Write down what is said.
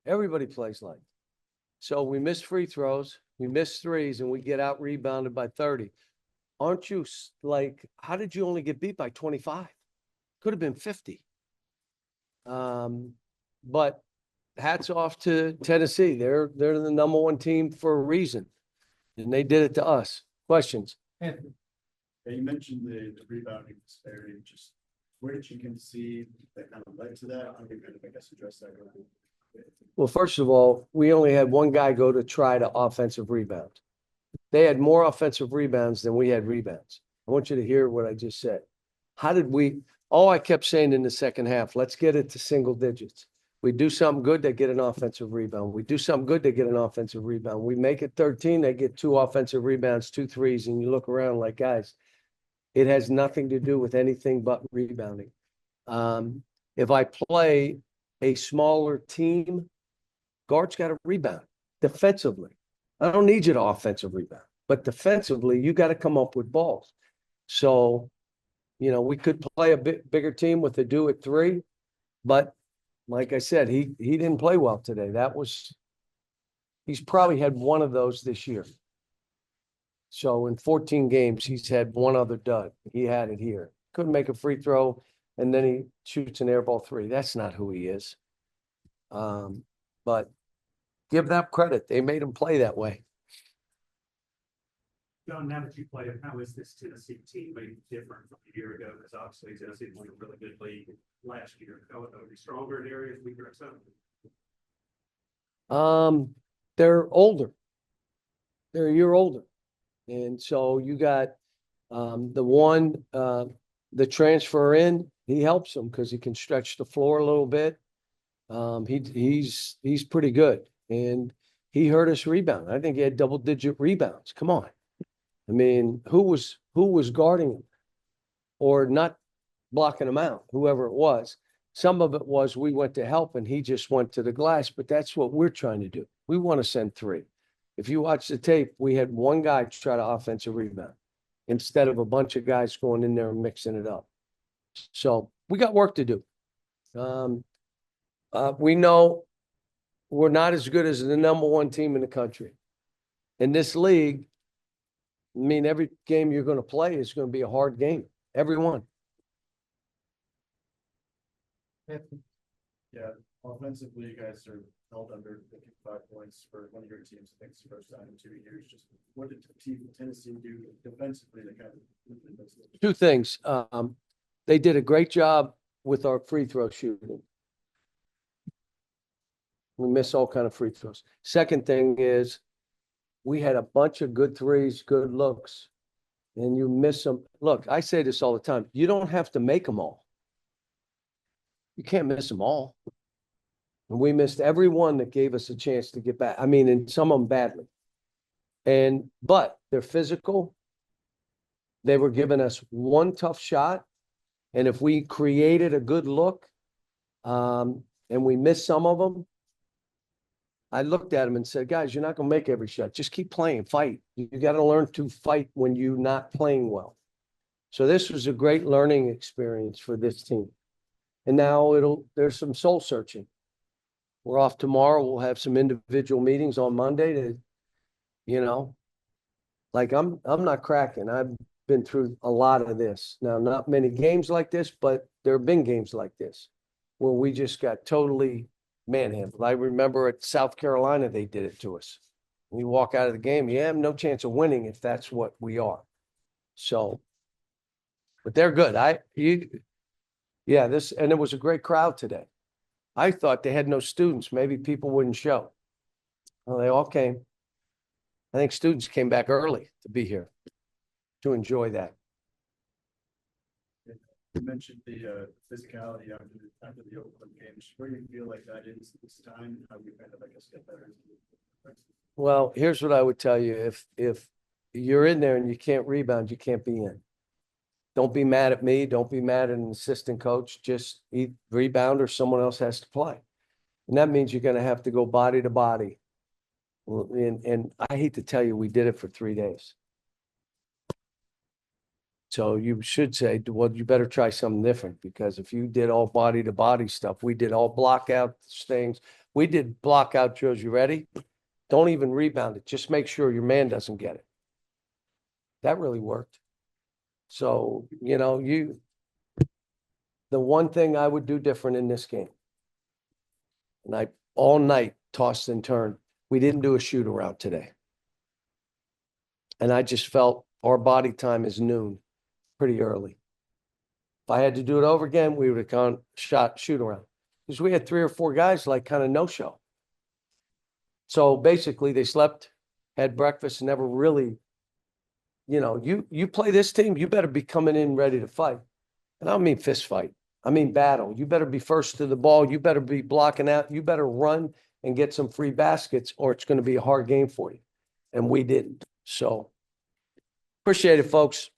Everybody plays light. So we miss free throws, we miss threes, and we get out rebounded by 30. Aren't you like, how did you only get beat by 25? Could have been 50. But hats off to Tennessee. They're the number one team for a reason. And they did it to us. Questions? Anthony. Yeah, you mentioned the rebounding disparity. Just where did you concede that kind of led to that? How do you kind of, I guess, address that? Well, first of all, we only had one guy go to try to offensive rebound. They had more offensive rebounds than we had rebounds. I want you to hear what I just said. How did we, all I kept saying in the second half, let's get it to single digits. We do something good, they get an offensive rebound. We do something good, they get an offensive rebound. We make it 13, they get 2 offensive rebounds, 2 threes, and you look around like, guys, it has nothing to do with anything but rebounding. If I play a smaller team, guard's got to rebound defensively. I don't need you to offensive rebound, but defensively, you got to come up with balls. So, you know, we could play a bit bigger team with a do at 3, but like I said, he didn't play well today. He's probably had one of those this year. So in 14 games, he's had one other dud. He had it here. Couldn't make a free throw, and then he shoots an airball 3. That's not who he is. But give them credit. They made him play that way. John, now that you play it, how is this Tennessee team maybe different from a year ago? Because obviously Tennessee won a really good league last year. How would they be stronger in areas, weaker in some? They're older. They're a year older. And so you got the transfer in, he helps them because he can stretch the floor a little bit. He's pretty good. And he hurt us rebound. I think he had double-digit rebounds. Come on. I mean, who was guarding him or not blocking him out, whoever it was. Some of it was we went to help and he just went to the glass, but that's what we're trying to do. We want to send 3. If you watch the tape, we had one guy try to offensive rebound instead of a bunch of guys going in there and mixing it up. So we got work to do. We know we're not as good as the number one team in the country. In this league, I mean, every game you're going to play is going to be a hard game. Every one. Yeah, offensively, you guys are held under 55 points for one of your teams. I think it's the first time in 2 years. Just what did Tennessee do defensively to kind of 2 things. They did a great job with our free throw shooting. We miss all kind of free throws. Second thing is we had a bunch of good threes, good looks, and you miss them. Look, I say this all the time. You don't have to make them all. You can't miss them all. And we missed every one that gave us a chance to get back. I mean, and some of them badly. But they're physical. They were giving us one tough shot. And if we created a good look, and we missed some of them, I looked at him and said, guys, you're not going to make every shot. Just keep playing, fight. You got to learn to fight when you're not playing well. So this was a great learning experience for this team. And now there's some soul searching. We're off tomorrow. We'll have some individual meetings on Monday to, you know, like I'm not cracking. I've been through a lot of this. Now, not many games like this, but there have been games like this where we just got totally manhandled. I remember at South Carolina, they did it to us. We walk out of the game, you have no chance of winning if that's what we are. So, but they're good. And it was a great crowd today. I thought they had no students. Maybe people wouldn't show. Well, they all came. I think students came back early to be here to enjoy that. You mentioned the physicality after the Oakland games. Where do you feel like that is this time? How do you kind of, I guess, get better? Well, here's what I would tell you. If you're in there and you can't rebound, you can't be in. Don't be mad at me. Don't be mad at an assistant coach. Just rebound or someone else has to play. And that means you're going to have to go body to body. And I hate to tell you, we did it for 3 days. So you should say, well, you better try something different, because if you did all body to body stuff, we did all block out things. We did block out drills. You ready? Don't even rebound it. Just make sure your man doesn't get it. That really worked. So, you know, the one thing I would do different in this game, and I all night tossed and turned, we didn't do a shoot around today. And I just felt our body time is noon pretty early. If I had to do it over again, we would have gone shoot around. Because we had 3 or 4 guys like kind of no show. So basically they slept, had breakfast, and never really, you know, you play this team, you better be coming in ready to fight. And I don't mean fist fight. I mean battle. You better be first to the ball. You better be blocking out. You better run and get some free baskets, or it's going to be a hard game for you. And we didn't. So appreciate it, folks.